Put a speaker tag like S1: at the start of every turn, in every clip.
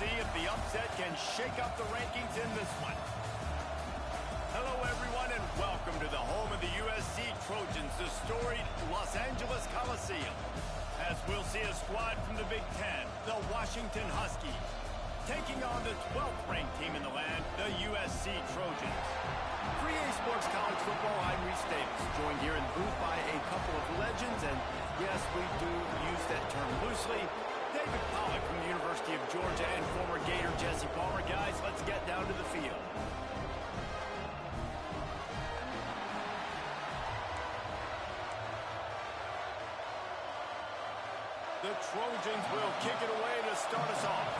S1: see if the upset can shake up the rankings in this one. Hello, everyone, and welcome to the home of the USC Trojans, the storied Los Angeles Coliseum. As we'll see a squad from the Big Ten, the Washington Huskies, taking on the 12th ranked team in the land, the USC Trojans. 3A Sports College Football, I'm Reese Davis, joined here in the booth by a couple of legends, and yes, we do use that term loosely. David Pollack from the University of Georgia and former Gator Jesse Palmer. Guys, let's get down to the field. The Trojans will kick it away to start us off.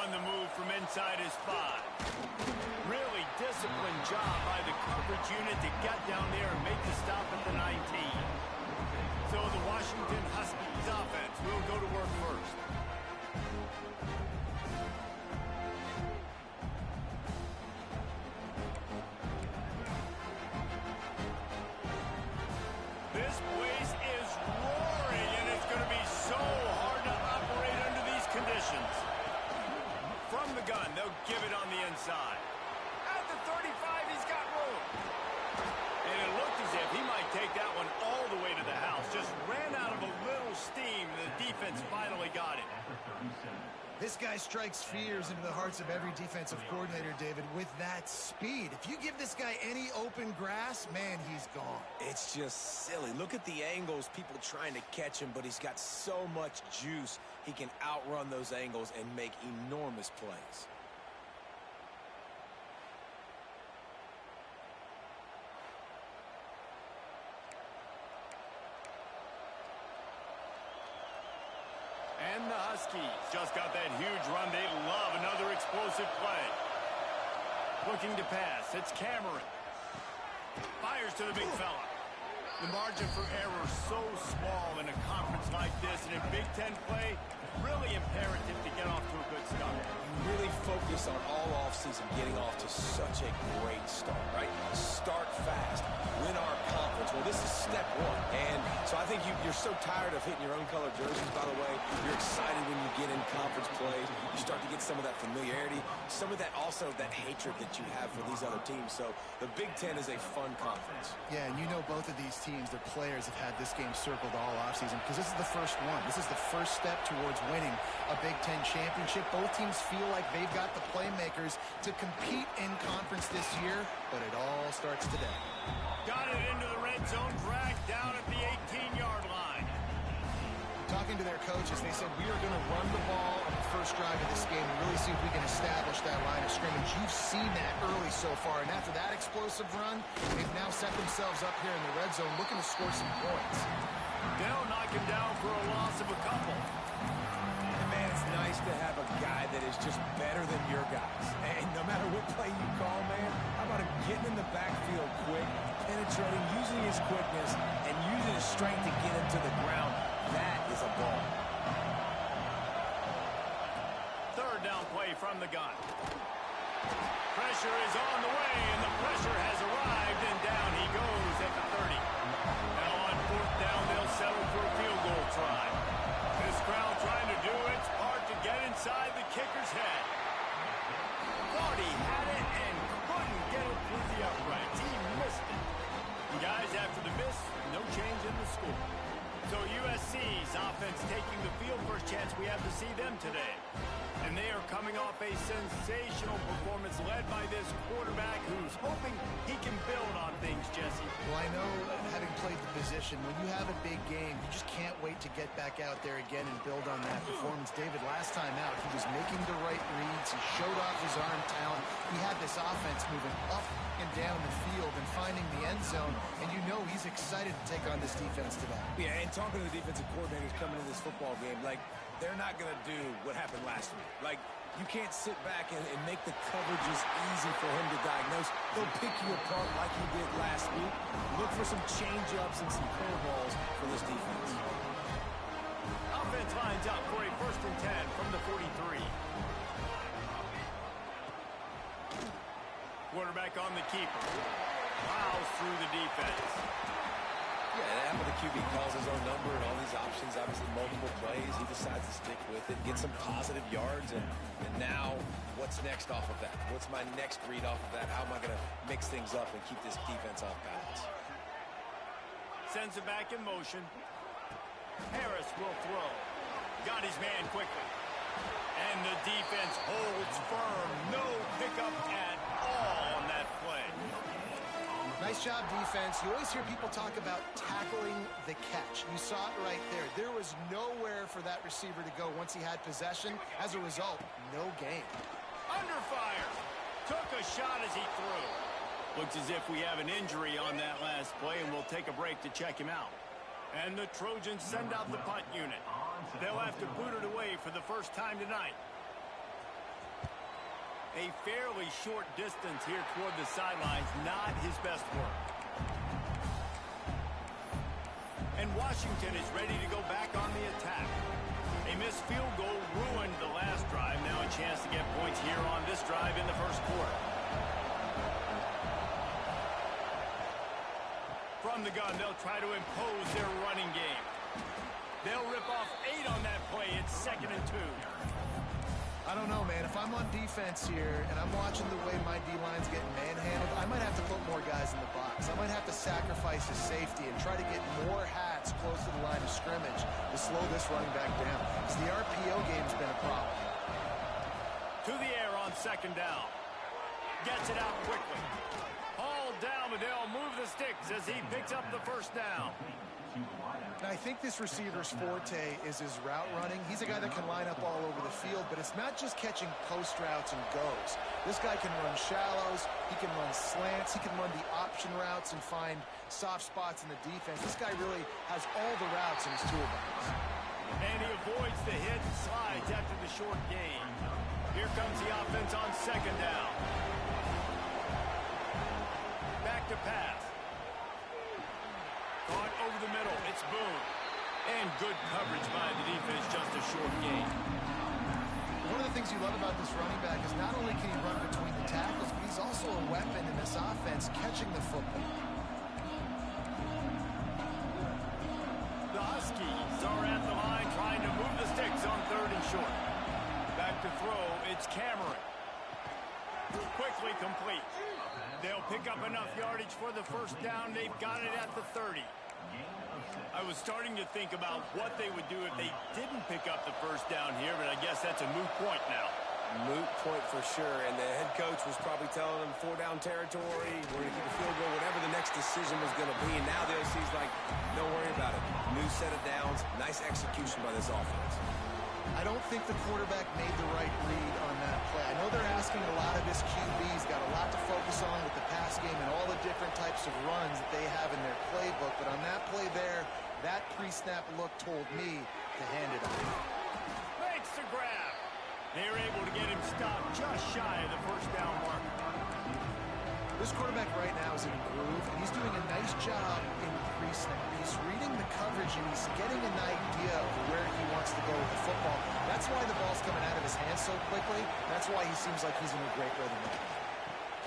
S1: On the move from inside is 5. Really disciplined job by the coverage unit to get down there and make the stop at the 19. So the Washington Huskies offense will go to work first. This place is roaring, and it's going to be so hard to operate under these conditions. From the gun, they'll give it on the inside. At the 35, he's got room. And it looked as if he might take that one all the way to the house. Just ran out of a little steam, and the defense finally got it.
S2: This guy strikes fears into the hearts of every defensive coordinator, David, with that speed. If you give this guy any open grass, man, he's gone.
S3: It's just silly. Look at the angles, people trying to catch him, but he's got so much juice. He can outrun those angles and make enormous plays.
S1: And the Huskies just got that huge run. They love another explosive play. Looking to pass. It's Cameron. Fires to the big fella. The margin for error so small in a conference like this. And in Big Ten play, really imperative to get off to a good start.
S3: Really focus on all offseason getting off to such a great start, right? Start fast. Win our conference. Well, this is step one. And so I think you're so tired of hitting your own color jerseys, by the way. You're excited when you get in conference play. You start to get some of that familiarity, some of that also that hatred that you have for these other teams. So the Big Ten is a fun conference.
S2: Yeah, and you know both of these teams, their players have had this game circled all offseason because this is the first one. This is the first step towards winning a Big Ten championship. Both teams feel like they've got the playmakers to compete in conference this year, but it all starts today.
S1: Got it into the red zone, dragged down at the 18-yard line.
S2: Talking to their coaches, they said, we are going to run the ball on the first drive of this game and really see if we can establish that line of scrimmage. You've seen that early so far, and after that explosive run, they've now set themselves up here in the red zone looking to score some points.
S1: They'll knock him down for a loss of a couple.
S3: And man, it's nice to have a guy that is just better than your guys. And no matter what play you call, man, how about him getting in the backfield quick, penetrating, using his quickness, and using his strength to get him to the ground. That is a ball.
S1: Third down play from the gun. Pressure is on the way, and the pressure has arrived, and down he goes at the 30. Now on fourth down, they'll settle for a field goal try. This crowd trying to do its part to get inside the kicker's head. Thought he had it and couldn't get it through the uprights. He missed it. And guys, after the miss, no change in the score. So USC's offense taking the field. First chance we have to see them today. And they are coming off a sensational performance led by this quarterback who's hoping he can build on things, Jesse.
S2: Well, I know, having played the position, when you have a big game, you just can't wait to get back out there again and build on that performance. David, last time out, he was making the right reads. He showed off his arm talent. He had this offense moving up and down the field and finding the end zone. And you know he's excited to take on this defense today.
S3: Yeah, and talking to the defensive coordinators coming into this football game, like, they're not going to do what happened last week. Like, you can't sit back and make the coverages easy for him to diagnose. They'll pick you apart like he did last week. Look for some change-ups and some curveballs for this defense.
S1: Offense lines up for a 1st and 10 from the 43. Quarterback on the keeper. Plows through the defense.
S3: Yeah, and after the QB calls his own number and all these options, obviously multiple plays, he decides to stick with it, get some positive yards, and now what's next off of that? What's my next read off of that? How am I going to mix things up and keep this defense off balance?
S1: Sends it back in motion. Harris will throw. Got his man quickly. And the defense holds firm. No pickup at all on that play.
S2: Nice job, defense. You always hear people talk about tackling the catch. You saw it right there. There was nowhere for that receiver to go once he had possession. As a result, no gain.
S1: Under fire. Took a shot as he threw. Looks as if we have an injury on that last play, and we'll take a break to check him out. And the Trojans send out the punt unit. They'll have to boot it away for the first time tonight. A fairly short distance here toward the sidelines, not his best work. And Washington is ready to go back on the attack. A missed field goal ruined the last drive. Now a chance to get points here on this drive in the first quarter. From the gun, they'll try to impose their running game. They'll rip off 8 on that play. It's 2nd and 2.
S2: I don't know, man. If I'm on defense here and I'm watching the way my D-line's getting manhandled, I might have to put more guys in the box. I might have to sacrifice his safety and try to get more hats close to the line of scrimmage to slow this running back down. Because the RPO game's been a problem.
S1: To the air on 2nd down. Gets it out quickly. Hauled down, but they'll move the sticks as he picks up the first down.
S2: And I think this receiver's forte is his route running. He's a guy that can line up all over the field, but it's not just catching post routes and goes. This guy can run shallows, he can run slants, he can run the option routes and find soft spots in the defense. This guy really has all the routes in his toolbox.
S1: And he avoids the hit and slides after the short gain. Here comes the offense on 2nd down. Back to pass. Caught over the middle. It's Boone. And good coverage by the defense, just a short gain.
S2: One of the things you love about this running back is not only can he run between the tackles, but he's also a weapon in this offense catching the football.
S1: The Huskies are at the line trying to move the sticks on 3rd and short. Back to throw. It's Cameron. Quickly complete. They'll pick up enough yardage for the first down. They've got it at the 30. I was starting to think about what they would do if they didn't pick up the first down here, but I guess that's a moot point now.
S3: Moot point for sure, and the head coach was probably telling them 4-down territory, we're going to keep a field goal, whatever the next decision was going to be, and now the OC's like, don't worry about it. New set of downs, nice execution by this offense.
S2: I don't think the quarterback made the right read on that play. I know they're asking a lot of his QBs, got a lot to focus on with the pass game and all the different types of runs that they have in their playbook, but on that play there, that pre-snap look told me to hand it off.
S1: Makes the grab. They're able to get him stopped just shy of the first down mark.
S2: This quarterback right now is in a groove, and he's doing a nice job in pre-snap. He's reading the coverage, and he's getting an idea of where he wants to go with the football. That's why the ball's coming out of his hands so quickly. That's why he seems like he's in a great rhythm.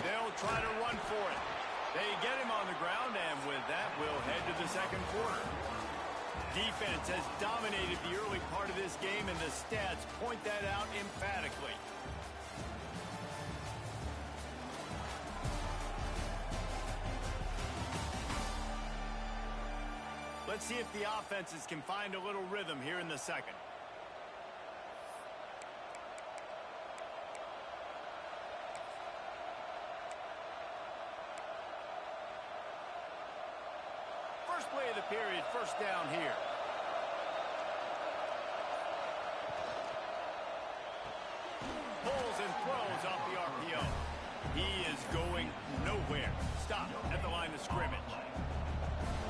S1: They'll try to run for it. They get him on the ground, and with that, we'll head to the second quarter. Defense has dominated the early part of this game, and the stats point that out emphatically. Let's see if the offenses can find a little rhythm here in the second. First play of the period, first down here. Pulls and throws off the RPO. He is going nowhere. Stop at the line of scrimmage.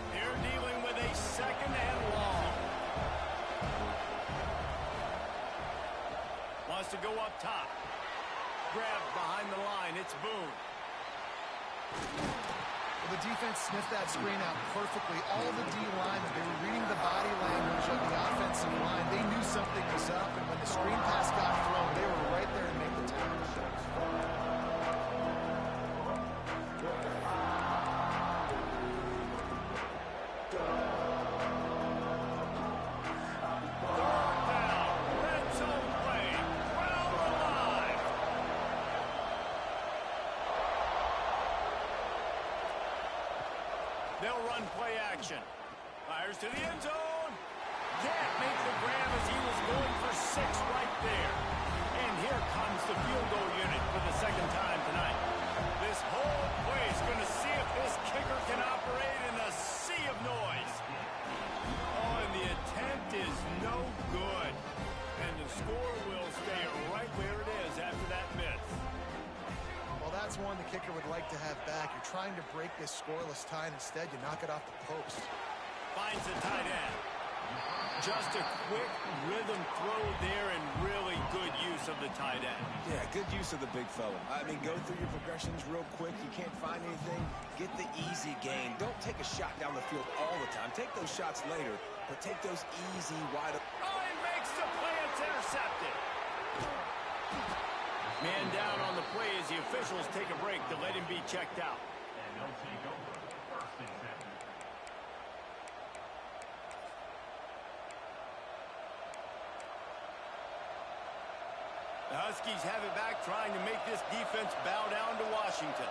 S1: They're dealing with a 2nd and long. Wants to go up top. Grabbed behind the line. It's Boone.
S2: Well, the defense sniffed that screen out perfectly. All the D-linemen, they were reading the body language of the offensive line. They knew something was up, and when the screen pass got thrown, they were right there to make the tackle.
S1: run play action. Fires to the end zone. Can't make the grab as he was going for 6 right there. And here comes the field goal unit for the second time tonight. This whole place is going to see if this kicker can operate in a sea of noise. Oh, and the attempt is no good. And the score will stay right where it is after that miss.
S2: Well, that's one the kicker would like to have back. You're trying to break this scoreless tie, and instead you knock it off the post.
S1: Finds the tight end. Just a quick rhythm throw there and really good use of the tight end.
S3: Yeah, good use of the big fella. I mean, go through your progressions real quick. You can't find anything. Get the easy gain. Don't take a shot down the field all the time. Take those shots later, but take those easy, wide open.
S1: Oh, he makes the play. It's intercepted. Man down on the play as the officials take a break to let him be checked out.
S4: And they'll take over first and 10.
S1: The Huskies have it back, trying to make this defense bow down to Washington.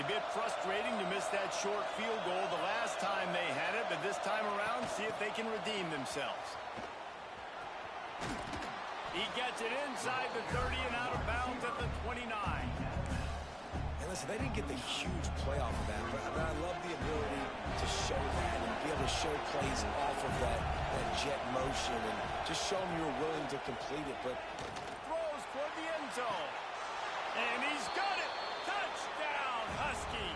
S1: A bit frustrating to miss that short field goal the last time they had it, but this time around, see if they can redeem themselves. He gets it inside the 30 and out of bounds at the 29.
S3: And listen, they didn't get the huge play off of that, but I love the ability to show that and be able to show plays off of that jet motion and just show them you're willing to complete it. But
S1: throws toward the end zone. And he's got it. Touchdown, Husky.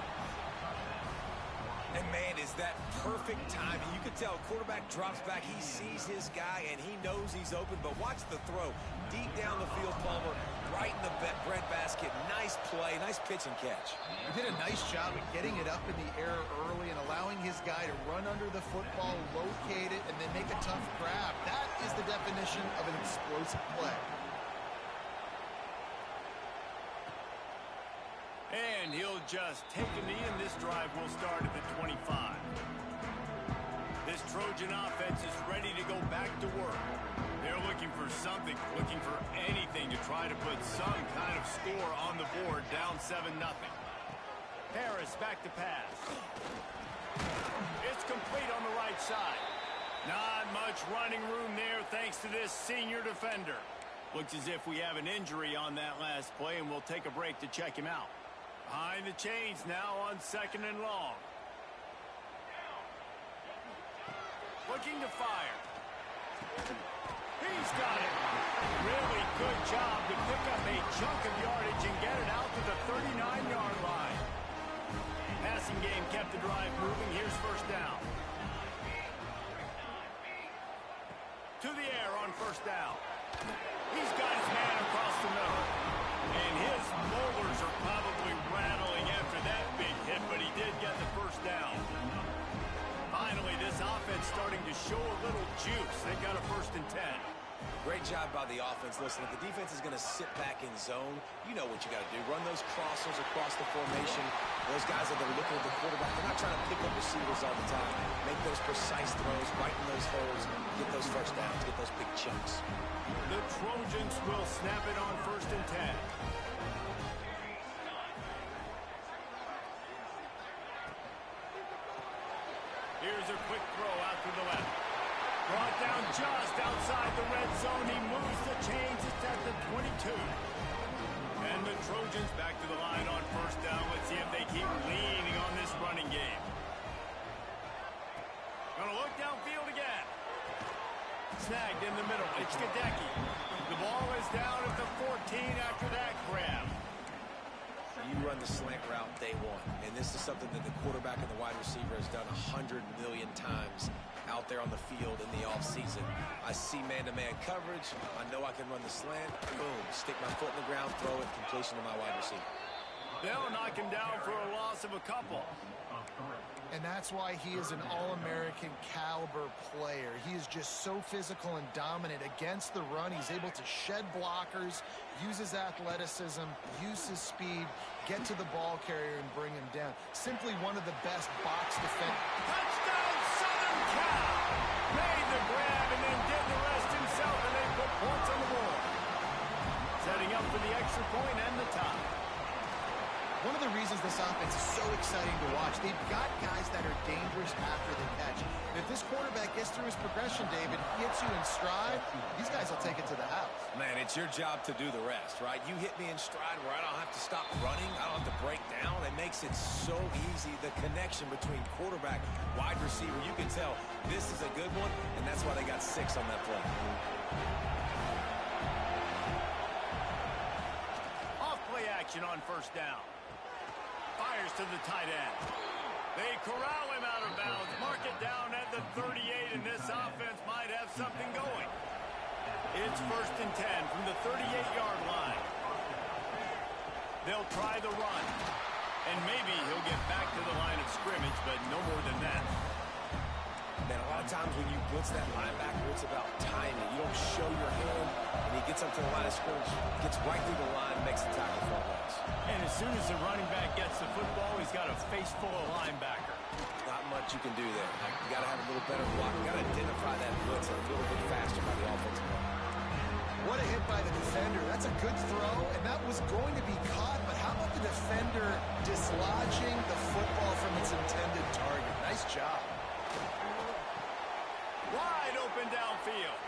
S3: And man, is that perfect timing. You can tell quarterback drops back. He sees his guy, and he knows he's open. But watch the throw. Deep down the field, Palmer, right in the breadbasket. Nice play, nice pitch and catch.
S2: He did a nice job of getting it up in the air early and allowing his guy to run under the football, locate it, and then make a tough grab. That is the definition of an explosive play.
S1: And he'll just take a knee, and this drive will start at the 25. This Trojan offense is ready to go back to work. They're looking for something, looking for anything to try to put some kind of score on the board, down 7-0. Harris back to pass. It's complete on the right side. Not much running room there thanks to this senior defender. Looks as if we have an injury on that last play, and we'll take a break to check him out. Behind the chains now on 2nd and long. Looking to fire. He's got it. Really good job to pick up a chunk of yardage and get it out to the 39-yard line. Passing game kept the drive moving. Here's first down. To the air on first down. He's got his man across the middle. And his molars are probably rattling after that big hit, but he did get the first down. Finally, this offense starting to show a little juice. They got a 1st and 10.
S3: Great job by the offense. Listen, if the defense is going to sit back in zone, you know what you got to do. Run those crossers across the formation. Those guys that are looking at the quarterback, they're not trying to pick up receivers all the time. Make those precise throws, right in those holes, get those first downs, get those big chunks.
S1: The Trojans will snap it on 1st and 10. Here's a quick throw out to the left. Brought down just outside the red zone. He moves the chains. It's at the 22. And the Trojans back to the line on first down. Let's see if they keep leaning on this running game. Gonna look downfield again. Snagged in the middle. It's Gadecki. The ball is down at the 14 after that grab.
S3: You run the slant route day one, and this is something that the quarterback and the wide receiver has done 100 million times out there on the field in the offseason. I see man-to-man coverage. I know I can run the slant. Boom. Stick my foot in the ground, throw it, completion to my wide receiver.
S1: They'll knock him down for a loss of a couple.
S2: And that's why he is an All-American caliber player. He is just so physical and dominant against the run. He's able to shed blockers, use his athleticism, use his speed, get to the ball carrier and bring him down. Simply one of the best box defenders.
S1: Touchdown, Southern Cal! Made the grab and then did the rest himself, and they put points on the board. Setting up for the extra point and the tie.
S2: One of the reasons this offense is so exciting to watch, they've got guys that are dangerous after the catch. And if this quarterback gets through his progression, David, hits you in stride, these guys will take it to the house.
S3: Man, it's your job to do the rest, right? You hit me in stride where I don't have to stop running. I don't have to break down. It makes it so easy. The connection between quarterback, wide receiver, you can tell this is a good one, and that's why they got 6 on that play.
S1: Off-play action on first down. Fires to the tight end. They corral him out of bounds. Mark it down at the 38, and this offense might have something going. It's 1st and 10 from the 38-yard line. They'll try the run. And maybe he'll get back to the line of scrimmage, but no more than that.
S3: Man, a lot of times when you blitz that linebacker, it's about timing. You don't show your hand, and he gets up to the line of scrimmage, gets right through the line, makes the tackle for a loss.
S1: And as soon as the running back gets the football, he's got a face full of linebacker.
S3: Not much you can do there. You got to have a little better block. You got to identify that blitz a little bit faster by the offensive line.
S2: What a hit by the defender. That's a good throw, and that was going to be caught, but how about the defender dislodging the football from its intended target? Nice job.
S1: Wide open downfield.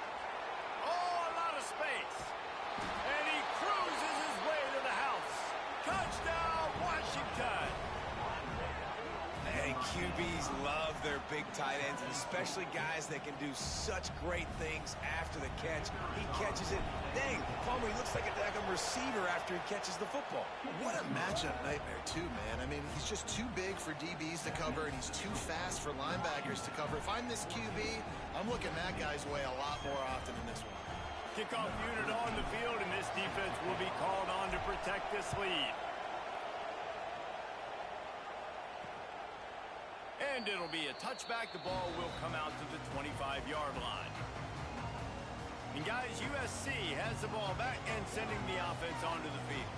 S1: Oh, a lot of space. And he cruises his way to the house. Touchdown, Washington.
S3: And QBs love their big tight ends, and especially guys that can do such great things after the catch. He catches it. Dang, Palmer, he looks like a daggum receiver after he catches the football.
S2: What a matchup nightmare, too, man. I mean, he's just too big for DBs to cover, and he's too fast for linebackers to cover. If I'm this QB, I'm looking that guy's way a lot more often in this one.
S1: Kickoff unit on the field, and this defense will be called on to protect this lead. And it'll be a touchback. The ball will come out to the 25-yard line. And guys, USC has the ball back and sending the offense onto the field.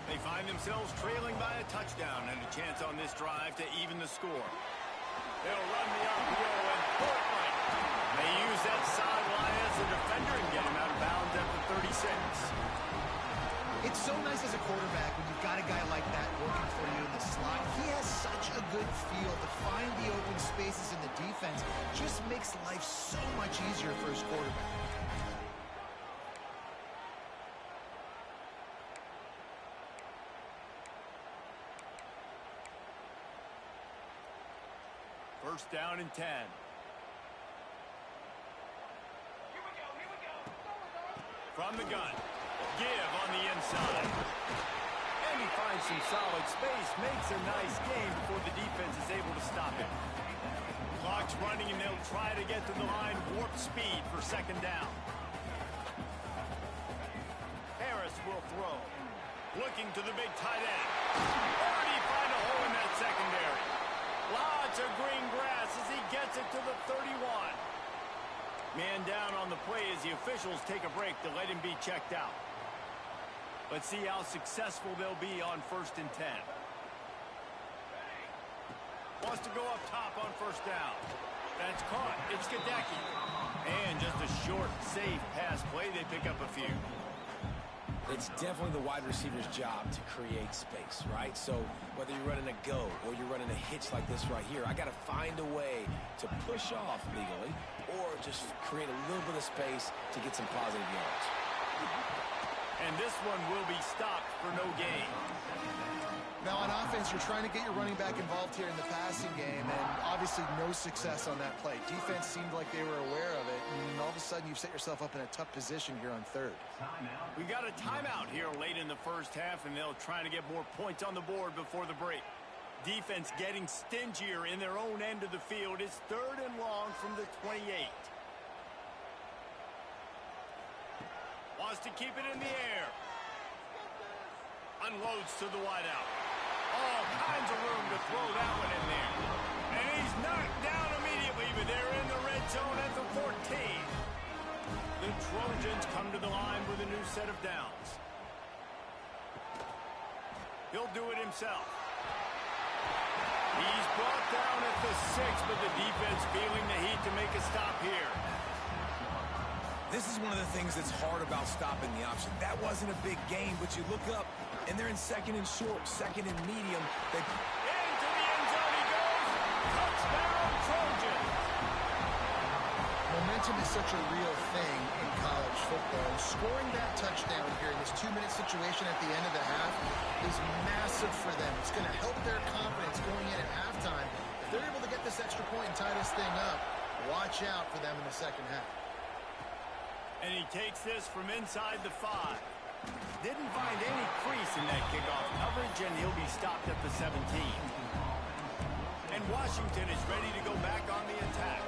S1: They find themselves trailing by a touchdown and a chance on this drive to even the score. They'll run the RPO and pull it right. They use that sideline as a defender and get him out of bounds at the 36.
S2: It's so nice as a quarterback when you've got a guy like that working for you in the slot. He has such a good feel to find the open spaces in the defense. Just makes life so much easier for his quarterback.
S1: First down and 10. From the gun. Give on the inside. And he finds some solid space, makes a nice gain before the defense is able to stop him. Clock's running, and they'll try to get to the line warp speed for 2nd down. Harris will throw. Looking to the big tight end. Or did he find a hole in that secondary? Lots of green grass as he gets it to the 31. Man down on the play as the officials take a break to let him be checked out. Let's see how successful they'll be on 1st and 10. Wants to go up top on 1st down. That's caught. It's Gadecki. And just a short, safe pass play. They pick up a few.
S3: It's definitely the wide receiver's job to create space, right? So whether you're running a go or you're running a hitch like this right here, I got to find a way to push off legally or just create a little bit of space to get some positive yards.
S1: And this one will be stopped for no gain.
S2: Now on offense, you're trying to get your running back involved here in the passing game, and obviously no success on that play. Defense seemed like they were aware of it, and all of a sudden you've set yourself up in a tough position here on 3rd.
S1: We got a timeout here late in the first half, and they'll try to get more points on the board before the break. Defense getting stingier in their own end of the field. It's 3rd and long from the 28. Wants to keep it in the air. Unloads to the wideout. All kinds of room to throw that one in there. And he's knocked down immediately, but they're in the red zone at the 14. The Trojans come to the line with a new set of downs. He'll do it himself. He's brought down at the 6, but the defense feeling the heat to make a stop here.
S3: This is one of the things that's hard about stopping the option. That wasn't a big gain, but you look up, and they're in second and short, second and medium. They...
S1: Into the end zone he goes. Touchdown, Trojans.
S2: Momentum is such a real thing in college football. Scoring that touchdown here in this 2-minute situation at the end of the half is massive for them. It's going to help their confidence going in at halftime. If they're able to get this extra point and tie this thing up, watch out for them in the second half.
S1: And he takes this from inside the 5. Didn't find any crease in that kickoff coverage, and he'll be stopped at the 17. And Washington is ready to go back on the attack.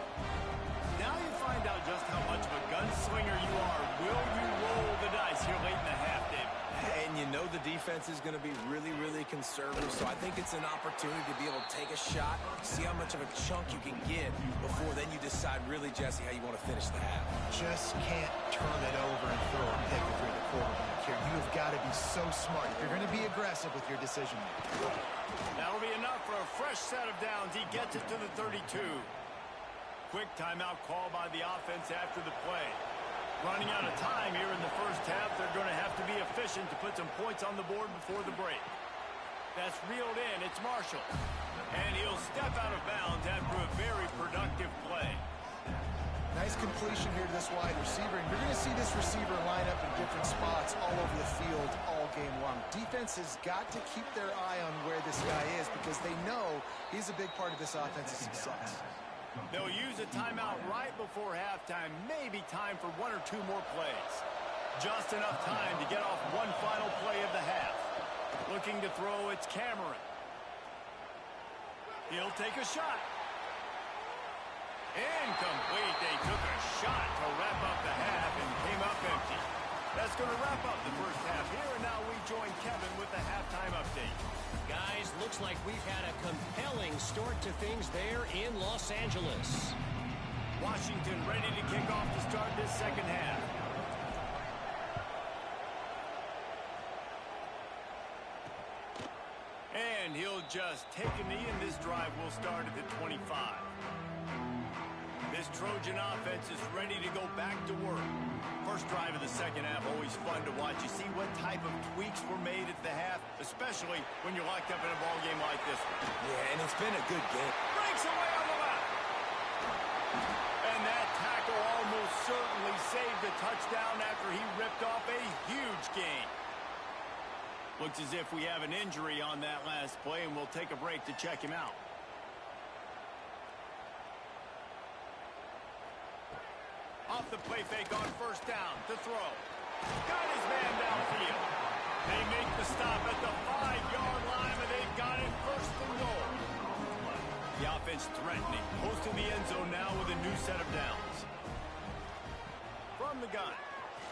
S1: Now you find out just how much of a gunslinger you are. Will you roll the dice here late in the half, David?
S3: And you know the defense is going to be really, really conservative, so I think it's an opportunity to be able to take a shot, see how much of a chunk you can get before then you decide really, Jesse, how you want to finish the half.
S2: Just can't turn it over and throw a pick if you're the quarterback here. You've got to be so smart. If you're going to be aggressive with your decision making.
S1: That'll be enough for a fresh set of downs. He gets it to the 32. Quick timeout call by the offense after the play. Running out of time here in the first half. They're going to have to be efficient to put some points on the board before the break. That's reeled in. It's Marshall. And he'll step out of bounds after a very productive play.
S2: Nice completion here to this wide receiver. And you're going to see this receiver line up in different spots all over the field all game long. Defense has got to keep their eye on where this guy is because they know he's a big part of this offense's success.
S1: They'll use a timeout right before halftime. Maybe time for 1 or 2 more plays. Just enough time to get off one final play of the half. Looking to throw, it's Cameron. He'll take a shot. Incomplete. They took a shot to wrap up the half and came up empty. That's going to wrap up the first half here, and now we join Kevin with the halftime update.
S5: Guys, looks like we've had a compelling start to things there in Los Angeles.
S1: Washington ready to kick off to start this second half. And he'll just take a knee, and this drive will start at the 25. This Trojan offense is ready to go back to work. First drive of the second half, always fun to watch. You see what type of tweaks were made at the half, especially when you're locked up in a ball game like this one.
S3: Yeah, and it's been a good game.
S1: Breaks away on the left. And that tackle almost certainly saved a touchdown after he ripped off a huge gain. Looks as if we have an injury on that last play, and we'll take a break to check him out. Off the play fake on first down to throw. Got his man downfield. They make the stop at the 5-yard line, and they've got it first and goal. The offense threatening. Close to the end zone now with a new set of downs. From the gun.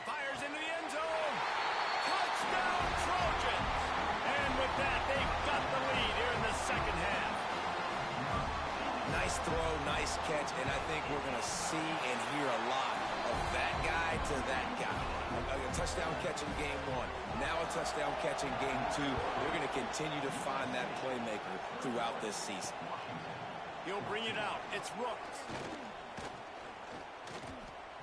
S1: Fires into the end zone. Touchdown, Trojans. And with that, they've got the lead here in the second half.
S3: Nice throw, nice catch, and I think we're going to see and hear a lot of that guy to that guy. A touchdown catch in game 1. Now a touchdown catch in game 2. We're going to continue to find that playmaker throughout this season.
S1: He'll bring it out. It's Rooks.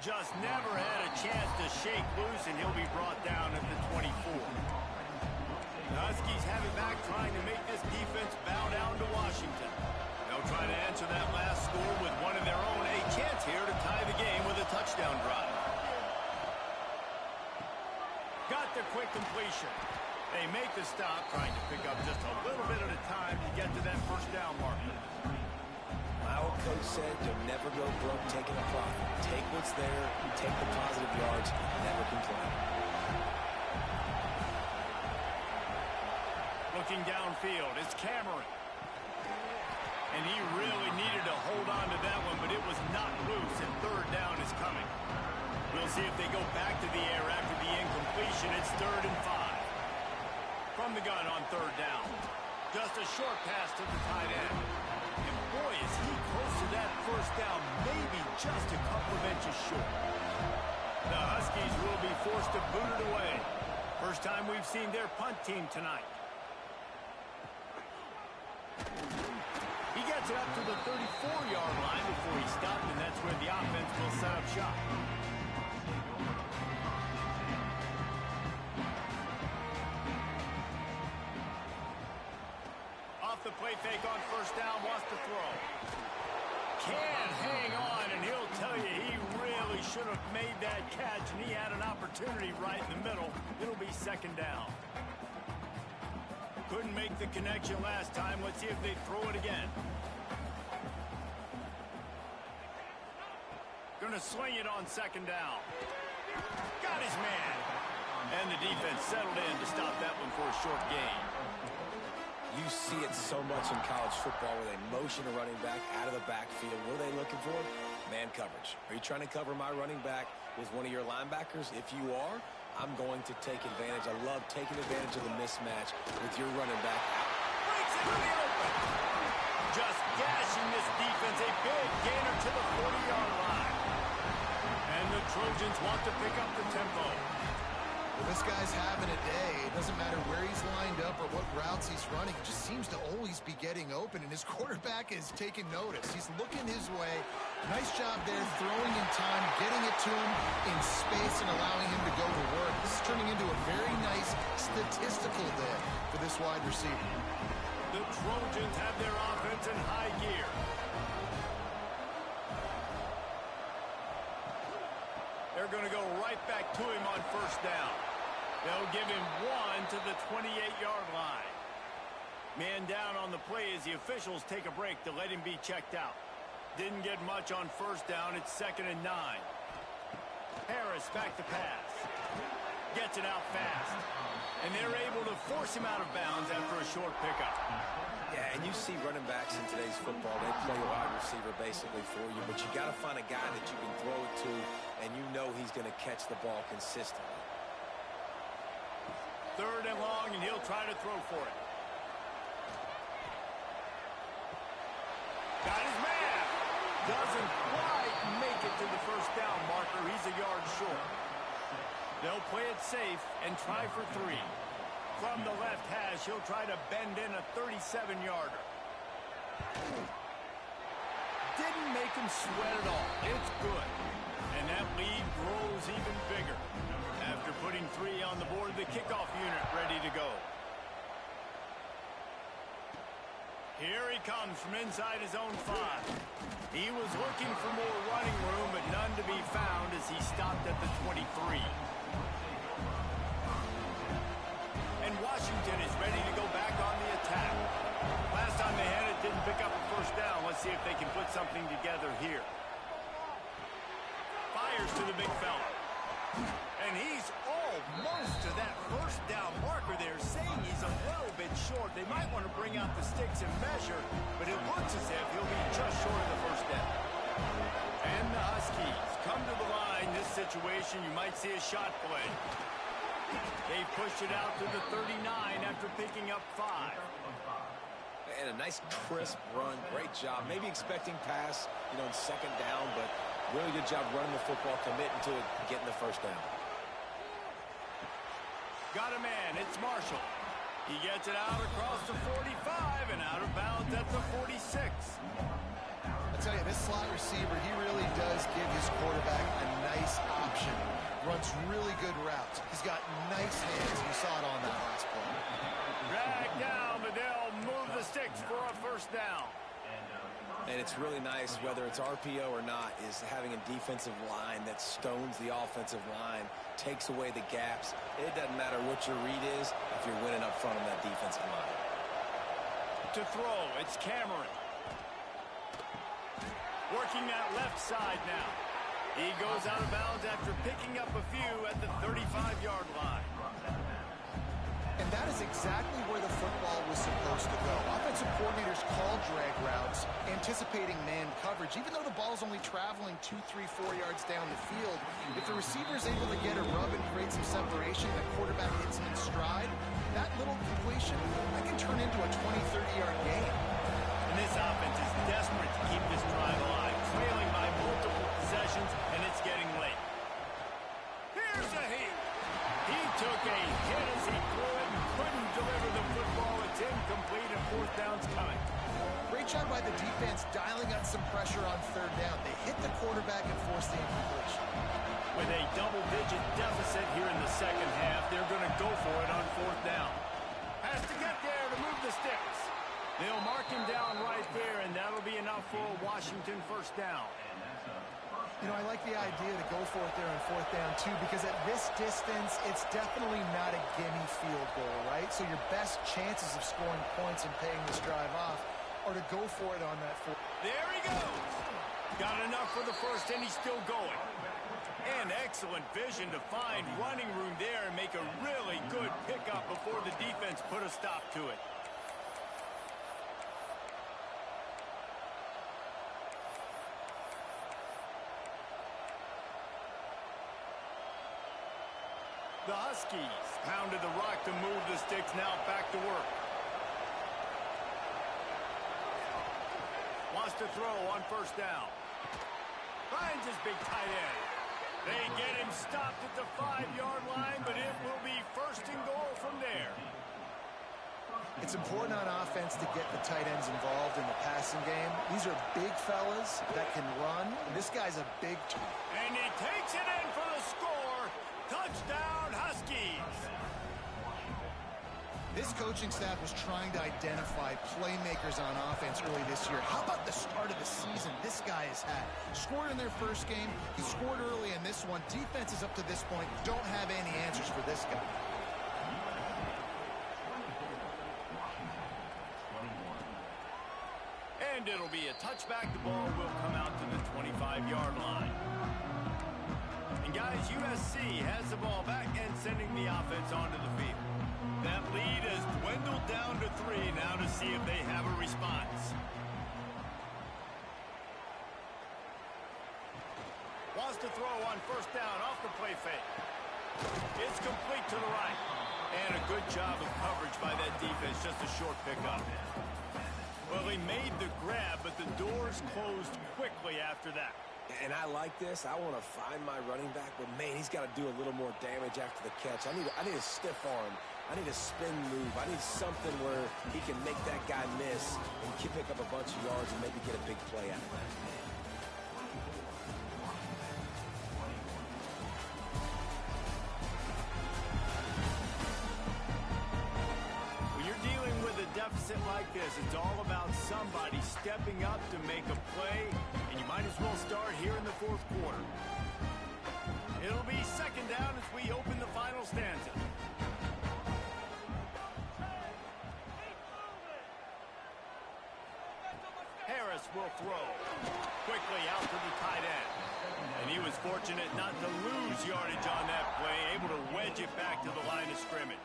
S1: Just never had a chance to shake loose, and he'll be brought down at the 24. The Huskies have it back, trying to make this defense bow down to Washington. They'll try to answer that last score with one of their own. A chance here to tie the game with a touchdown drive. Got the quick completion. They make the stop, trying to pick up just a little bit at a time to get to that first down marker.
S3: My old coach said, you'll never go broke taking a profit. Take what's there, take the positive yards, never complain.
S1: Looking downfield, it's Cameron. And he really needed to hold on to that one, but it was not loose, and third down is coming. We'll see if they go back to the air after the incompletion. It's 3rd and 5. From the gun on 3rd down. Just a short pass to the tight end. And boy, is he close to that first down, maybe just a couple of inches short. The Huskies will be forced to boot it away. First time we've seen their punt team tonight. He gets it up to the 34-yard line before he stopped, and that's where the offense will set up shop. the play fake on first down, wants to throw. Can't hang on, and he'll tell you he really should have made that catch, and he had an opportunity right in the middle. It'll be second down. Couldn't make the connection last time. Let's see if they throw it again. Gonna sling it on second down. Got his man. And the defense settled in to stop that one for a short gain.
S3: You see it so much in college football where they motion a running back out of the backfield. What are they looking for? Man coverage. Are you trying to cover my running back with one of your linebackers? If you are, I'm going to take advantage. I love taking advantage of the mismatch with your running back.
S1: Breaks into the open. Just gashing this defense. A big gainer to the 40-yard line. And the Trojans want to pick up the tempo.
S2: Well, this guy's having a day. It doesn't matter where he's lined up or what routes he's running. He just seems to always be getting open, and his quarterback is taking notice. He's looking his way. Nice job there, throwing in time, getting it to him in space, and allowing him to go to work. This is turning into a very nice statistical day for this wide receiver.
S1: The Trojans have their offense in high gear. They're going to go right back to him on first down. They'll give him one to the 28-yard line. Man down on the play as the officials take a break to let him be checked out. Didn't get much on first down. It's 2nd and 9. Harris back to pass. Gets it out fast. And they're able to force him out of bounds after a short pickup.
S3: Yeah, and you see running backs in today's football, they play wide receiver basically for you, but you got to find a guy that you can throw it to, and you know he's going to catch the ball consistently.
S1: 3rd and long, and he'll try to throw for it. Got his man. Doesn't quite make it to the first down marker. He's a yard short. They'll play it safe and try for 3. From the left hash, he'll try to bend in a 37-yarder. Didn't make him sweat at all. It's good. And that lead grows even bigger. After putting 3 on the board, the kickoff unit ready to go. Here he comes from inside his own 5. He was looking for more running room, but none to be found as he stopped at the 23. And Washington is ready to go back on the attack. Last time they had it, didn't pick up a first down. Let's see if they can put something together here. Fires to the big fella. And he's almost to that first down marker there, saying he's a little bit short. They might want to bring out the sticks and measure, but it looks as if he'll be just short of the first down. And the Huskies come to the line. This situation, you might see a shot play. They pushed it out to the 39 after picking up 5.
S3: And a nice crisp run. Great job. Maybe expecting pass, in 2nd down, but really good job running the football, committing to it, getting the first down.
S1: Got a man. It's Marshall. He gets it out across the 45 and out of bounds at the 46.
S2: I tell you, this slot receiver, he really does give his quarterback a nice option. Runs really good routes. He's got nice hands. You saw it on that last play.
S1: Drag down, but they'll move the sticks for a first down.
S3: And it's really nice, whether it's RPO or not, is having a defensive line that stones the offensive line, takes away the gaps. It doesn't matter what your read is if you're winning up front on that defensive line.
S1: To throw, it's Cameron. Working that left side now. He goes out of bounds after picking up a few at the 35-yard line.
S2: And that is exactly where the football was supposed to go. Offensive coordinators call drag routes, anticipating man coverage. Even though the ball's only traveling 2, 3, 4 yards down the field, if the receiver is able to get a rub and create some separation, the quarterback hits him in stride, that little completion, that can turn into a 20, 30-yard gain.
S1: And this offense is desperate to keep this drive alive, trailing by multiple possessions, and it's getting late. Here's a hit. He took a hit as he threw it and couldn't deliver the football. It's incomplete and 4th down's coming.
S2: Great job by the defense dialing up some pressure on 3rd down. They hit the quarterback and forced the incompletion.
S1: With a double-digit deficit here in the 2nd half, they're going to go for it on 4th down. Has to get there to move the sticks. They'll mark him down right there, and that'll be enough for a Washington first down.
S2: You know, I like the idea to go for it there on fourth down, too, because at this distance, it's definitely not a gimme field goal, right? So your best chances of scoring points and paying this drive off are to go for it on that fourth.
S1: There he goes. Got enough for the first, and he's still going. And excellent vision to find running room there and make a really good pickup before the defense put a stop to it. The Huskies pounded the rock to move the sticks, now back to work. Wants to throw on first down. Finds his big tight end. They get him stopped at the 5-yard line, but it will be first and goal from there.
S2: It's important on offense to get the tight ends involved in the passing game. These are big fellas that can run. And this guy's a big...
S1: And he takes it in for the score. Touchdown, Huskies.
S2: This coaching staff was trying to identify playmakers on offense early this year. How about the start of the season this guy has had? Scored in their first game. He scored early in this one. Defenses up to this point don't have any answers for this guy.
S1: And it'll be a touchback. The ball will come out to the 25-yard line. And guys, USC has the ball back and sending the offense onto the field. That lead has dwindled down to 3 now to see if they have a response. Wants to throw on first down off the play fake. It's complete to the right. And a good job of coverage by that defense, just a short pickup. Well, he made the grab, but the doors closed quickly after that.
S3: And I like this. I want to find my running back, but man, he's got to do a little more damage after the catch. I need a stiff arm. I need a spin move. I need something where he can make that guy miss and pick up a bunch of yards and maybe get a big play out of that.
S1: When you're dealing with a deficit like this, it's all about somebody stepping up to make a play, and you might as well start here in the fourth quarter. It'll be second down as we open the final stanza. Harris will throw. Quickly out to the tight end. And he was fortunate not to lose yardage on that play, able to wedge it back to the line of scrimmage.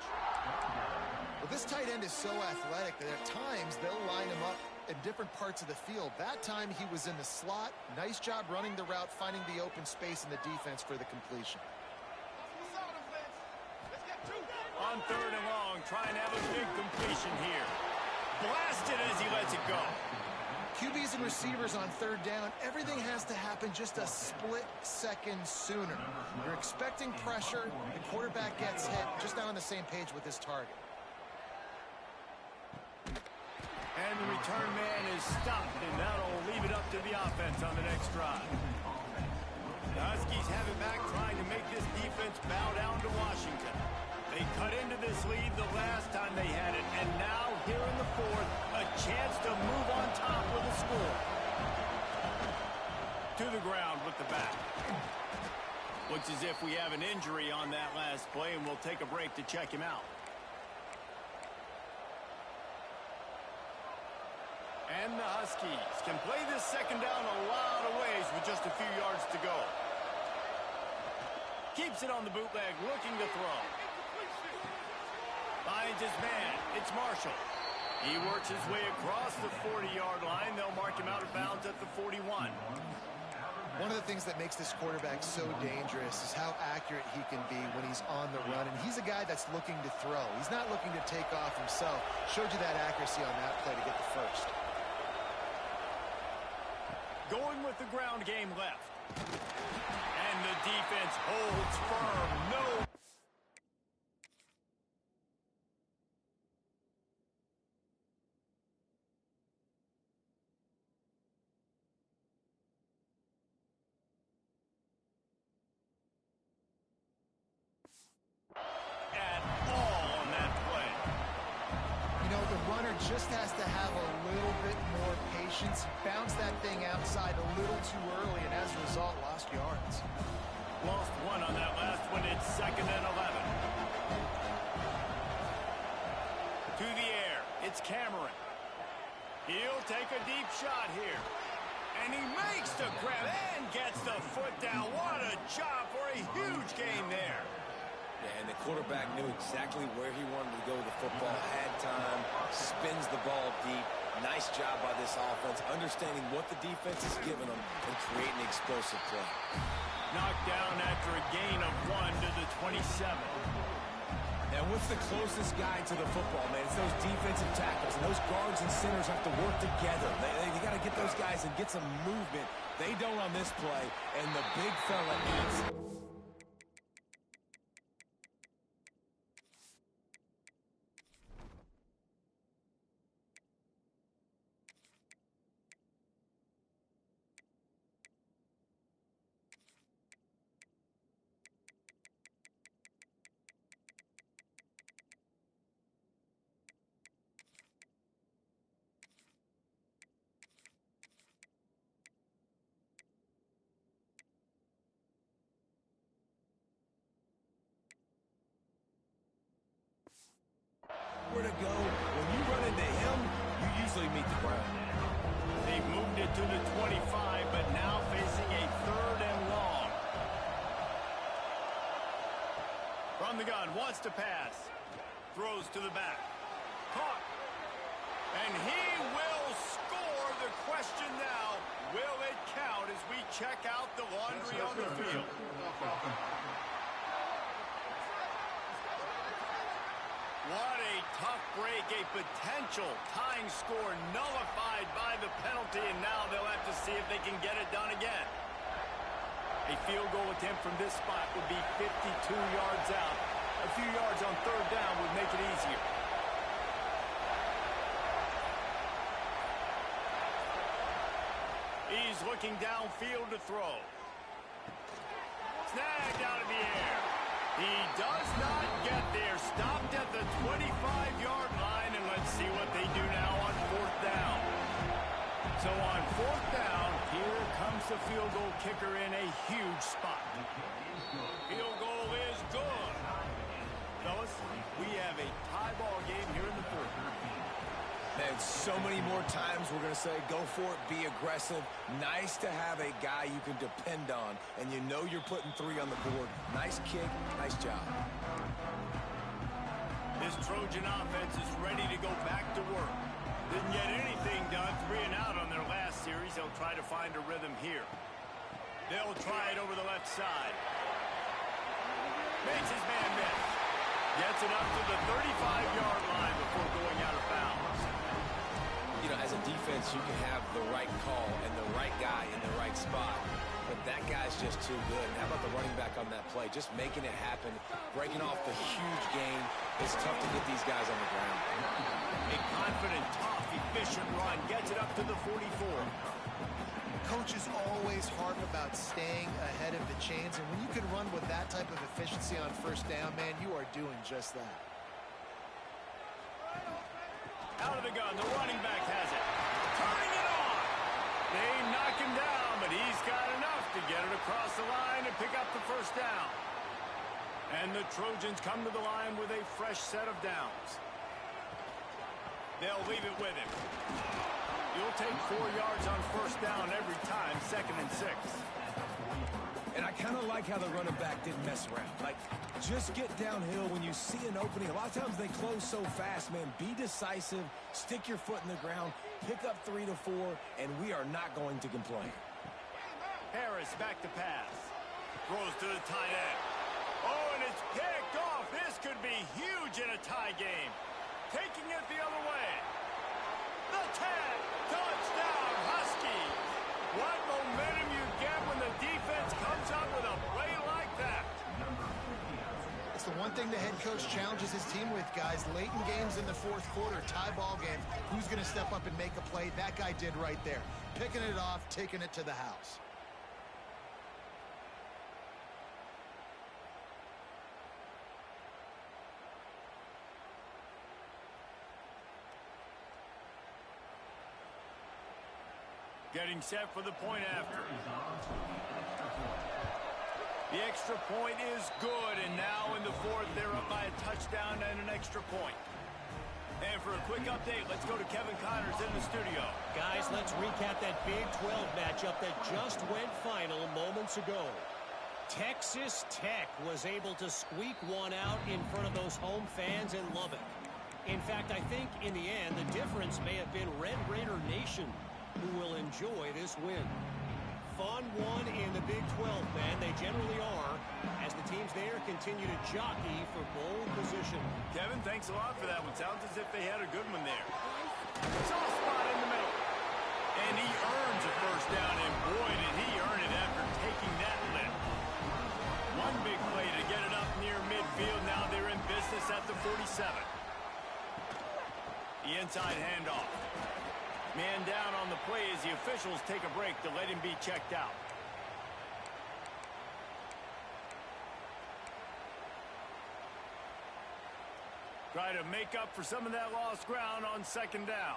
S2: Well, this tight end is so athletic that at times they'll line him up in different parts of the field. That time he was in the slot. Nice job running the route, finding the open space in the defense for the completion.
S1: On third and long, trying to have a big completion here. Blasted as he lets it go.
S2: QBs and receivers on third down, everything has to happen just a split second sooner. You're expecting pressure, the quarterback gets hit, just not on the same page with his target.
S1: And the return man is stopped, and that'll leave it up to the offense on the next drive. The Huskies have it back, trying to make this defense bow down to Washington. They cut into this lead the last time they had it, and now here in the fourth, a chance to move on top with a score. To the ground with the back. Looks as if we have an injury on that last play, and we'll take a break to check him out. And the Huskies can play this second down a lot of ways with just a few yards to go. Keeps it on the bootleg, looking to throw. Finds his man. It's Marshall. He works his way across the 40-yard line. They'll mark him out of bounds at the 41.
S2: One of the things that makes this quarterback so dangerous is how accurate he can be when he's on the run. And he's a guy that's looking to throw. He's not looking to take off himself. Showed you that accuracy on that play to get the first.
S1: Going with the ground game left. And the defense holds firm. No.
S2: Just has to have a little bit more patience. Bounced that thing outside a little too early, and as a result, lost yards.
S1: Lost one on that last one. It's 2nd and 11. To the air. It's Cameron. He'll take a deep shot here. And he makes the grab and gets the foot down. What a job for a huge gain there.
S3: Yeah, and the quarterback knew exactly where he wanted to go with the football, had time, spins the ball deep. Nice job by this offense, understanding what the defense is giving them and creating explosive play.
S1: Knocked down after a gain of 1 to the 27.
S3: And what's the closest guy to the football, man? It's those defensive tackles, and those guards and centers have to work together. They got to get those guys and get some movement. They don't on this play, and the big fella eats. Where to go? When you run into him, you usually meet the ground.
S1: They've moved it to the 25, but now facing a 3rd and long. From the gun, wants to pass. Throws to the back. Caught. And he will score. The question now, will it count as we check out the laundry on the field? What a tough break, a potential tying score nullified by the penalty, and now they'll have to see if they can get it done again. A field goal attempt from this spot would be 52 yards out. A few yards on 3rd down would make it easier. He's looking downfield to throw. Snagged out of the air. He does not get there. Stopped at the 25-yard line, and let's see what they do now on 4th down. So on 4th down, here comes the field goal kicker in a huge spot. Field goal is good. Fellas, we have a tie ball game here in the 4th.
S3: Man, so many more times we're going to say, go for it, be aggressive. Nice to have a guy you can depend on, and you know you're putting 3 on the board. Nice kick, nice job.
S1: This Trojan offense is ready to go back to work. Didn't get anything done, 3 and out on their last series. They'll try to find a rhythm here. They'll try it over the left side. Makes his man miss. Gets it up to the 35-yard line before going out of bounds.
S3: You know, as a defense, you can have the right call and the right guy in the right spot, but that guy's just too good. And how about the running back on that play? Just making it happen, breaking off the huge gain. It's tough to get these guys on the ground.
S1: A confident, tough, efficient run. Gets it up to the 44.
S2: Coaches always harp about staying ahead of the chains, and when you can run with that type of efficiency on 1st down, man, you are doing just that.
S1: Out of the gun, the running back has it. Turning it on. They knock him down, but he's got enough to get it across the line and pick up the 1st down. And the Trojans come to the line with a fresh set of downs. They'll leave it with him. You'll take 4 yards on 1st down every time, 2nd and 6.
S3: And I kind of like how the running back didn't mess around. Like, just get downhill when you see an opening. A lot of times they close so fast, man. Be decisive, stick your foot in the ground, pick up 3 to 4, and we are not going to complain.
S1: Harris back to pass. Throws to the tight end. Oh, and it's picked off. This could be huge in a tie game. Taking it the other way. The 10. Touchdown, Huskies. What momentum you get when the defense comes up with a play like that.
S2: It's the one thing the head coach challenges his team with, guys. Late in games in the 4th quarter, tie ball game. Who's going to step up and make a play? That guy did right there. Picking it off, taking it to the house.
S1: Getting set for the point after. The extra point is good, and now in the fourth, they're up by a touchdown and an extra point. And for a quick update, let's go to Kevin Connors in the studio.
S5: Guys, let's recap that Big 12 matchup that just went final moments ago. Texas Tech was able to squeak one out in front of those home fans in Lubbock. In fact, I think in the end, the difference may have been Red Raider Nation, who will enjoy this win. Fun one in the Big 12, man. They generally are, as the teams there continue to jockey for pole position.
S1: Kevin, thanks a lot for that one. Sounds as if they had a good one there. Soft spot in the middle. And he earns a first down, and boy, did he earn it after taking that lift. One big play to get it up near midfield. Now they're in business at the 47. The inside handoff. Man down on the play as the officials take a break to let him be checked out. Try to make up for some of that lost ground on second down.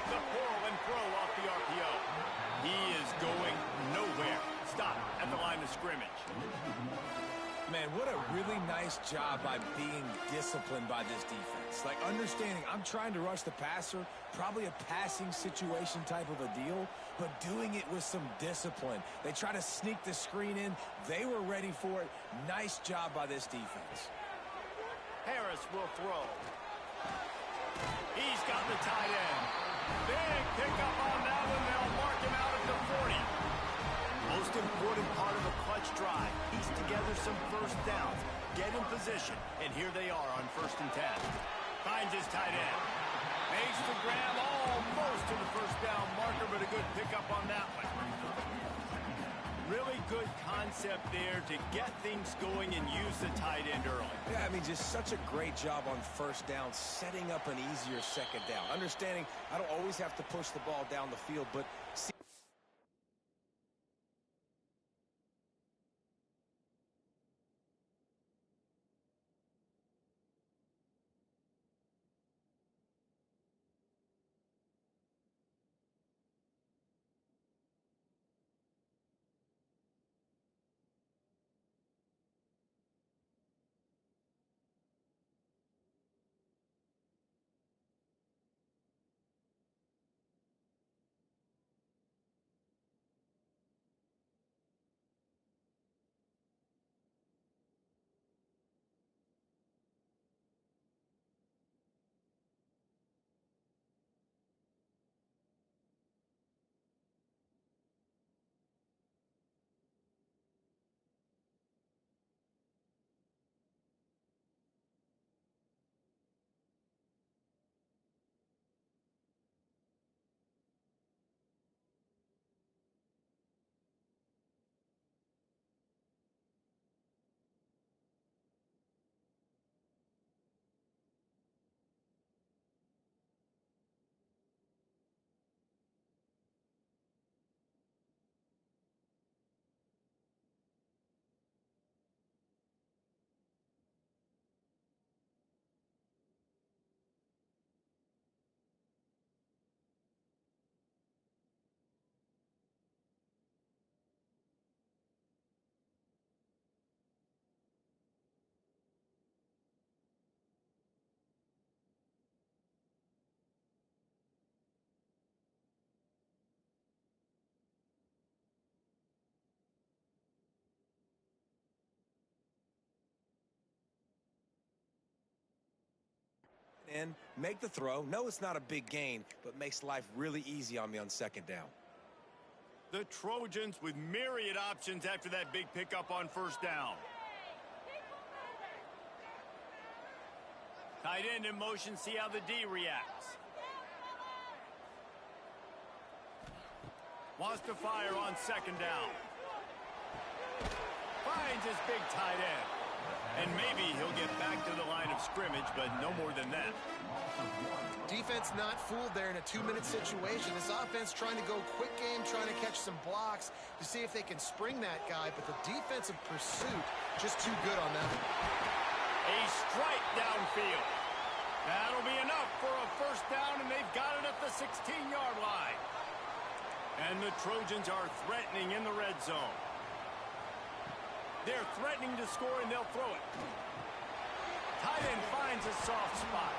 S1: The pull and throw off the RPO. He is going nowhere. Stop at the line of scrimmage.
S3: Man, what a really nice job by being disciplined by this defense. Like, understanding I'm trying to rush the passer, probably a passing situation type of a deal, but doing it with some discipline. They try to sneak the screen in. They were ready for it. Nice job by this defense.
S1: Harris will throw. He's got the tight end. Big pickup on that one. They'll mark him out at the 40. Most important part of a clutch drive. Piece together some first downs. Get in position. And here they are on 1st and 10. Finds his tight end. Makes the grab almost to the first down marker, but a good pickup on that one. Really good concept there to get things going and use the tight end early.
S3: Yeah, I mean, just such a great job on first down, setting up an easier second down. Understanding I don't always have to push the ball down the field, but see. In, make the throw. No, it's not a big gain, but makes life really easy on me on second down.
S1: The Trojans with myriad options after that big pickup on first down. Tight end in motion, see how the D reacts. Wants to fire on second down. Finds his big tight end. And maybe he'll get back to the line of scrimmage, but no more than that.
S2: Defense not fooled there in a 2-minute situation. This offense trying to go quick game, trying to catch some blocks to see if they can spring that guy, but the defensive pursuit just too good on that one.
S1: A strike downfield. That'll be enough for a first down, and they've got it at the 16-yard line. And the Trojans are threatening in the red zone. They're threatening to score, and they'll throw it. Tight end finds a soft spot.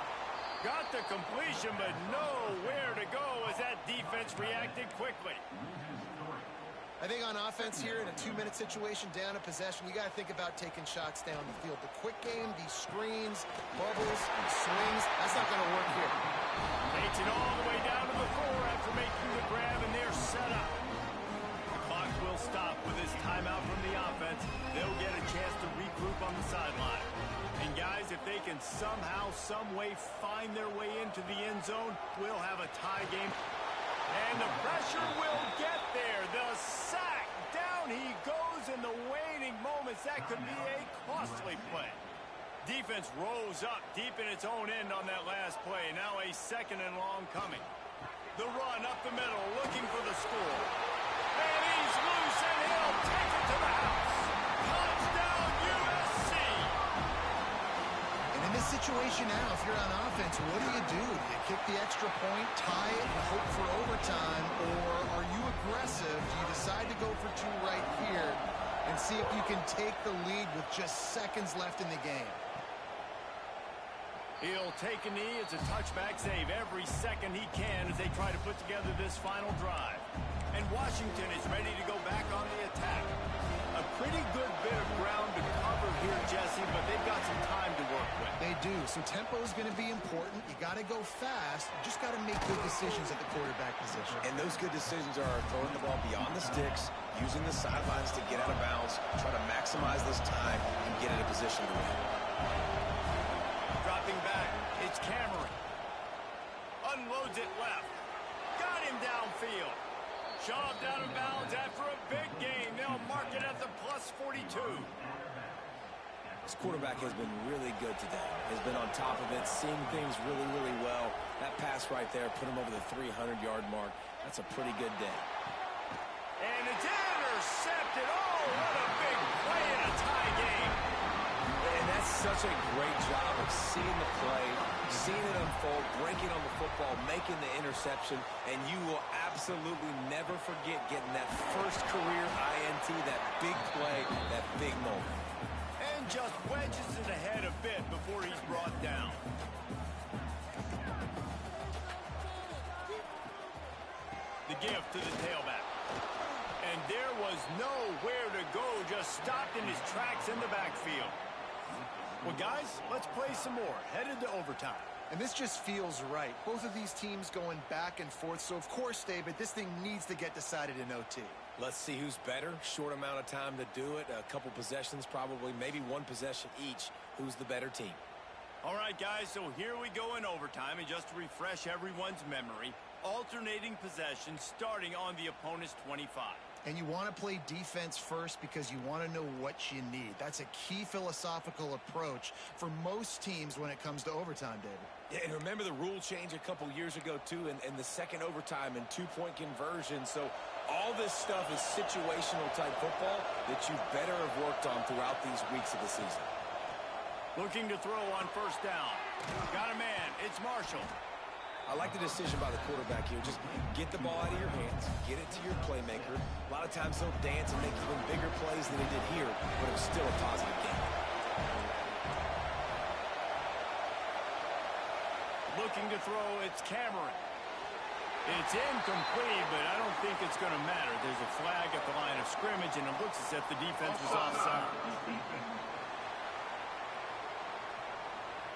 S1: Got the completion, but nowhere to go as that defense reacted quickly.
S2: I think on offense here in a 2-minute situation, down a possession, you got to think about taking shots down the field. The quick game, these screens, bubbles, swings, that's not going to work here.
S1: Takes it all the way down to the 4 after making the grab, and they're set up. The clock will stop with this timeout from the offense. They'll get a chance to regroup on the sideline. And guys, if they can somehow, some way find their way into the end zone, we'll have a tie game. And the pressure will get there. The sack. Down he goes in the waning moments. That could be a costly play. Defense rose up deep in its own end on that last play. Now a 2nd and long coming. The run up the middle, looking for the score. And he's loose, and he'll take it to the house. Touchdown, USC.
S2: And in this situation now, if you're on offense, what do? Do you kick the extra point, tie it, and hope for overtime, or are you aggressive? Do you decide to go for 2 right here and see if you can take the lead with just seconds left in the game?
S1: He'll take a knee. It's a touchback save every second he can as they try to put together this final drive. And Washington is ready to go back on the attack. A pretty good bit of ground to cover here, Jesse, but they've got some time to work with.
S2: They do. So tempo is going to be important. You got to go fast. You just got to make good decisions at the quarterback position.
S3: And those good decisions are throwing the ball beyond the sticks, using the sidelines to get out of bounds, try to maximize this time and get in a position to win.
S1: Dropping back, it's Cameron. Unloads it left. Got him downfield. Shoved out of bounds after a big game. They'll mark it at the +42.
S3: This quarterback has been really good today. Has been on top of it, seeing things really, really well. That pass right there put him over the 300-yard mark. That's a pretty good day.
S1: And it's intercepted. Oh, what a big play in a tie game.
S3: And that's such a great job of seeing the play, seeing it unfold, breaking on the football, making the interception, and you will absolutely never forget getting that first career INT, that big play, that big moment.
S1: And just wedges it ahead a bit before he's brought down. The gift to the tailback. And there was nowhere to go, just stopped in his tracks in the backfield. Well, guys, let's play some more. Headed to overtime.
S2: And this just feels right. Both of these teams going back and forth. So, of course, David, this thing needs to get decided in OT.
S3: Let's see who's better. Short amount of time to do it. A couple possessions probably, maybe 1 possession each. Who's the better team?
S1: All right, guys, so here we go in overtime. And just to refresh everyone's memory, alternating possessions starting on the opponent's 25.
S2: And you want to play defense first because you want to know what you need. That's a key philosophical approach for most teams when it comes to overtime, David.
S3: Yeah, and remember the rule change a couple years ago, too, and the second overtime and 2-point conversion. So all this stuff is situational type football that you better have worked on throughout these weeks of the season.
S1: Looking to throw on first down. Got a man. It's Marshall.
S3: I like the decision by the quarterback here. Just get the ball out of your hands, get it to your playmaker. A lot of times they'll dance and make even bigger plays than they did here, but it was still a positive game.
S1: Looking to throw, it's Cameron. It's incomplete, but I don't think it's going to matter. There's a flag at the line of scrimmage, and it looks as if the defense was offside.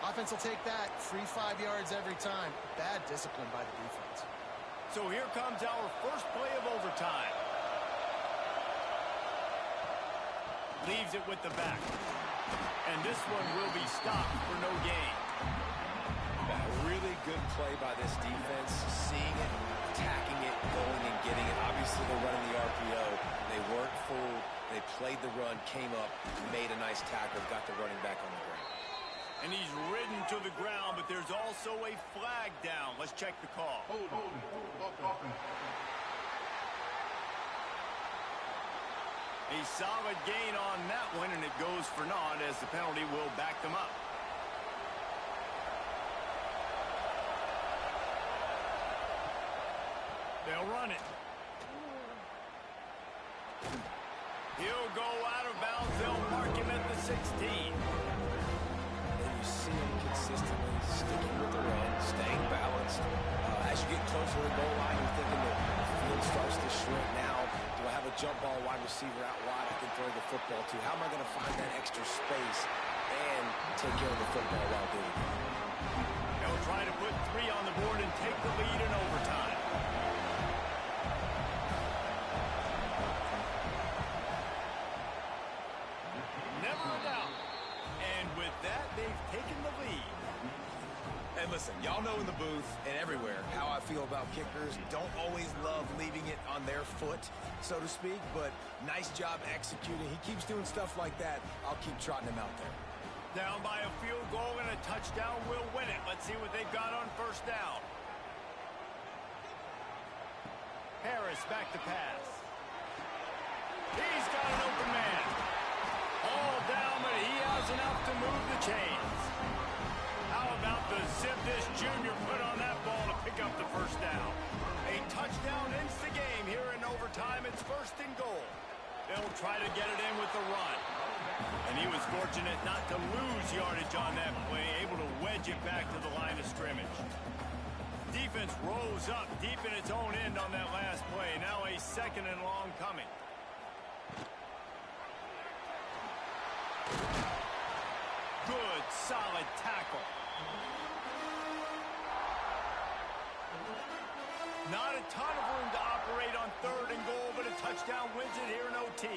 S2: Offense will take that. Free 5 yards every time. Bad discipline by the defense.
S1: So here comes our first play of overtime. Leaves it with the back. And this one will be stopped for no gain.
S3: A really good play by this defense. Seeing it, attacking it, going and getting it. Obviously they're running the RPO. They weren't full. They played the run, came up, made a nice tackle, got the running back on the ground.
S1: And he's ridden to the ground, but there's also a flag down. Let's check the call. A solid gain on that one, and it goes for naught as the penalty will back them up. They'll run it. He'll go out of bounds. They'll mark him at the 16.
S3: And you see him consistently sticking with the run, staying balanced. As you get closer to the goal line, you're thinking that the field starts to shrink now. Do I have a jump ball wide receiver out wide I can throw the football to? How am I going to find that extra space and take care of the football while doing it?
S1: They'll try to put 3 on the board and take the lead in overtime. Never a doubt. And with that, they've taken the lead.
S3: And listen, y'all know in the booth and everywhere how I feel about kickers. Don't always love leaving it on their foot, so to speak, but nice job executing. He keeps doing stuff like that. I'll keep trotting him out there.
S1: Down by a field goal and a touchdown will win it. Let's see what they've got on first down. Harris back to pass. He's got an open man. All down, but he has enough to move the chains. How about the zip this junior put on that ball to pick up the first down? A touchdown ends the game here in overtime. It's 1st and goal. They'll try to get it in with the run. And he was fortunate not to lose yardage on that play, able to wedge it back to the line of scrimmage. Defense rose up deep in its own end on that last play. Now a 2nd and long coming. Good, solid tackle. Not a ton of room to operate on 3rd and goal, but a touchdown wins it here in OT.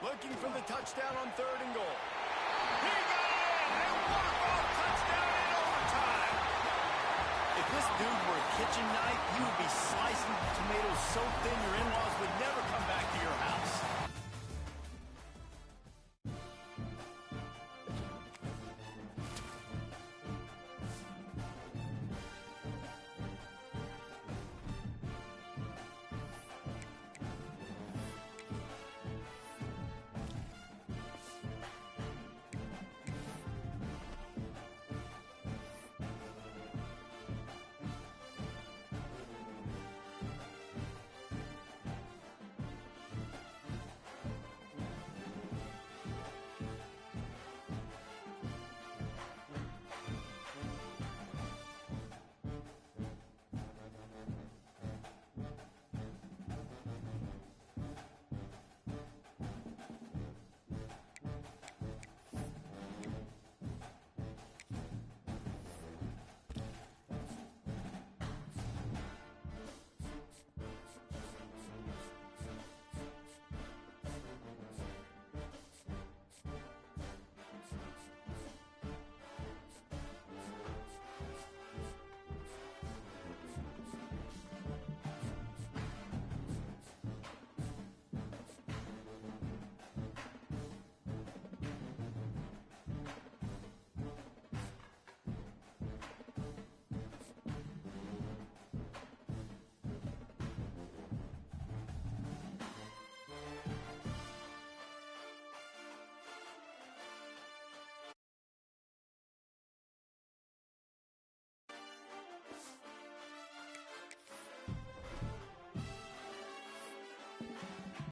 S1: Looking for the touchdown on 3rd and goal. He got it in! A walk-off touchdown in overtime! If this dude were a kitchen knife, you would be slicing tomatoes so thin your in-laws would never come back to your house.